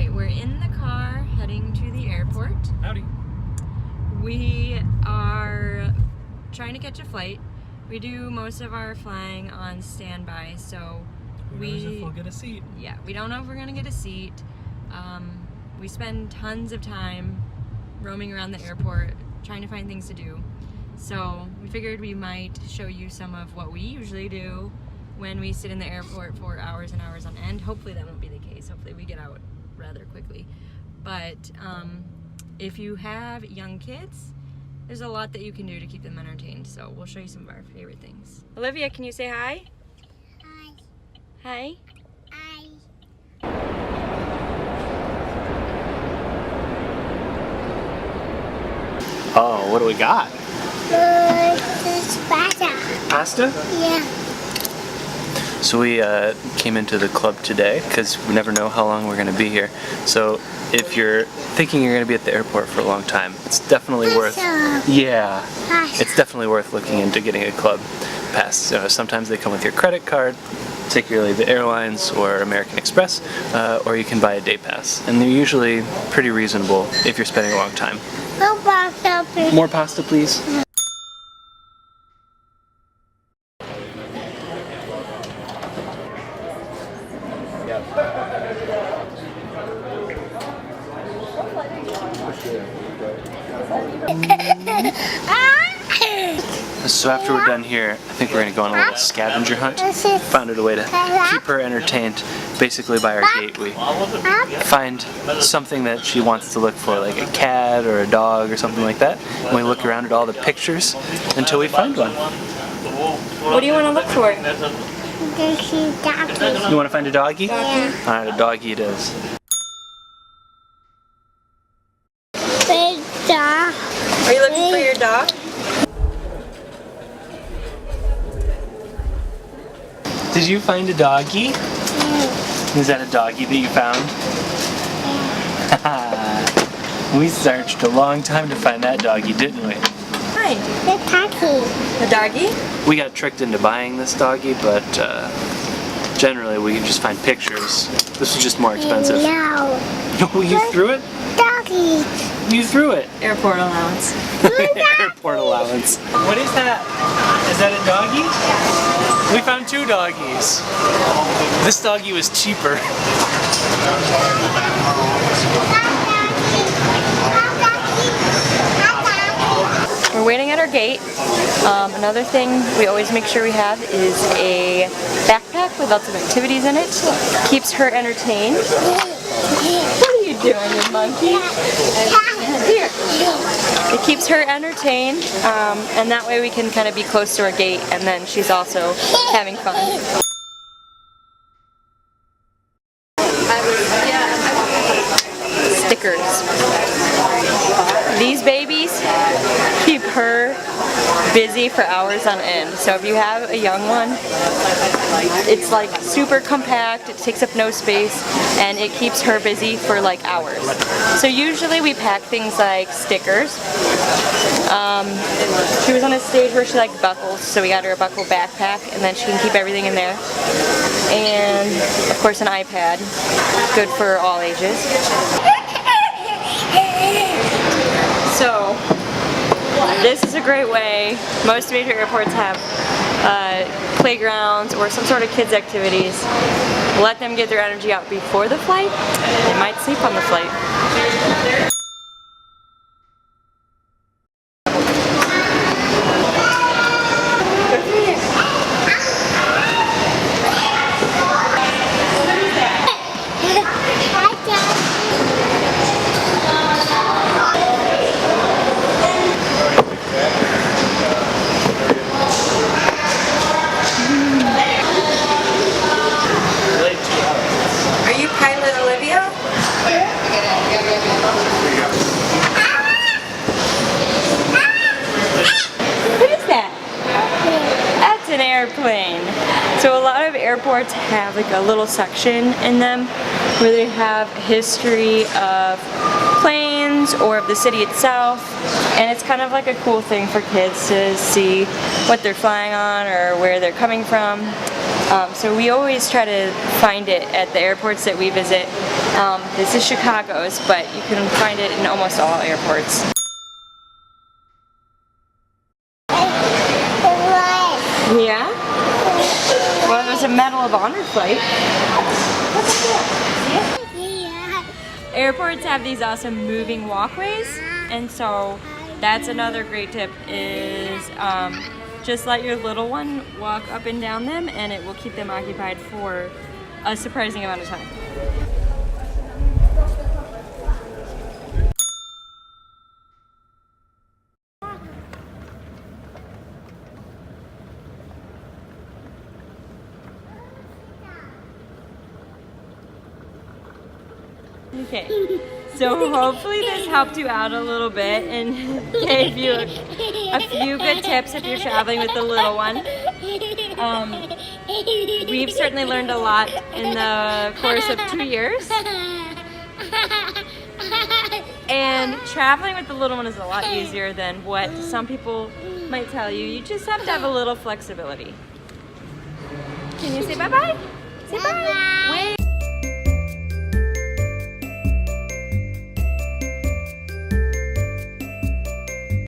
Alright, we're in the car heading to the airport. Howdy. We are trying to catch a flight. We do most of our flying on standby, so Who knows if we'll get a seat. Yeah, we don't know if we're gonna get a seat. We spend tons of time roaming around the airport trying to find things to do. So we figured we might show you some of what we usually do when we sit in the airport for hours and hours on end. Hopefully that won't be the case. Hopefully we get out rather quickly. But if you have young kids, there's a lot that you can do to keep them entertained. So we'll show you some of our favorite things. Olivia, can you say hi? Hi. Hi? Hi. Oh, what do we got? This pasta. Pasta? Yeah. So we came into the club today because we never know how long we're going to be here. So if you're thinking you're going to be at the airport for a long time, it's definitely worth. Yeah, it's definitely worth looking into getting a club pass. Sometimes they come with your credit card, particularly the airlines or American Express, or you can buy a day pass, and they're usually pretty reasonable if you're spending a long time. No pasta, please. More pasta, please. So after we're done here, I think we're going to go on a little scavenger hunt. Found a way to keep her entertained. Basically by our gate we find something that she wants to look for, like a cat or a dog or something like that. And we look around at all the pictures until we find one. What do you want to look for? You want to find a doggy? Yeah. Alright, a doggy it is. Big dog. Are you looking for your dog? Did you find a doggy? Is that a doggy that you found? We searched a long time to find that doggy, didn't we? Hi. The turkey. The doggy? We got tricked into buying this doggy, but generally we just find pictures. This was just more expensive. No. Oh, you threw it? Doggy. You threw it. Airport allowance. Airport allowance. What is that? Is that a doggy? We found two doggies. This doggy was cheaper. We're waiting at our gate. Another thing we always make sure we have is a backpack with lots of activities in it. Keeps her entertained. What are you doing, you monkey? Here. It keeps her entertained, and that way we can kind of be close to our gate, and then she's also having fun. Stickers. These babies keep her busy for hours on end. So if you have a young one, it's like super compact, it takes up no space, and it keeps her busy for like hours. So usually we pack things like stickers. She was on a stage where she liked buckles, so we got her a buckle backpack, and then she can keep everything in there. And of course an iPad, good for all ages. So, this is a great way. Most major airports have playgrounds or some sort of kids activities. Let them get their energy out before the flight. They might sleep on the flight. Airplane. So a lot of airports have like a little section in them where they have history of planes or of the city itself, and it's kind of like a cool thing for kids to see what they're flying on or where they're coming from. So we always try to find it at the airports that we visit. This is Chicago's, but you can find it in almost all airports. Yeah? Well, there's a Medal of Honor flight. Airports have these awesome moving walkways, and so that's another great tip is just let your little one walk up and down them, and it will keep them occupied for a surprising amount of time. Okay, so hopefully this helped you out a little bit and gave you a few good tips if you're traveling with the little one. We've certainly learned a lot in the course of 2 years. And traveling with the little one is a lot easier than what some people might tell you. You just have to have a little flexibility. Can you say bye-bye? Say bye. Wave.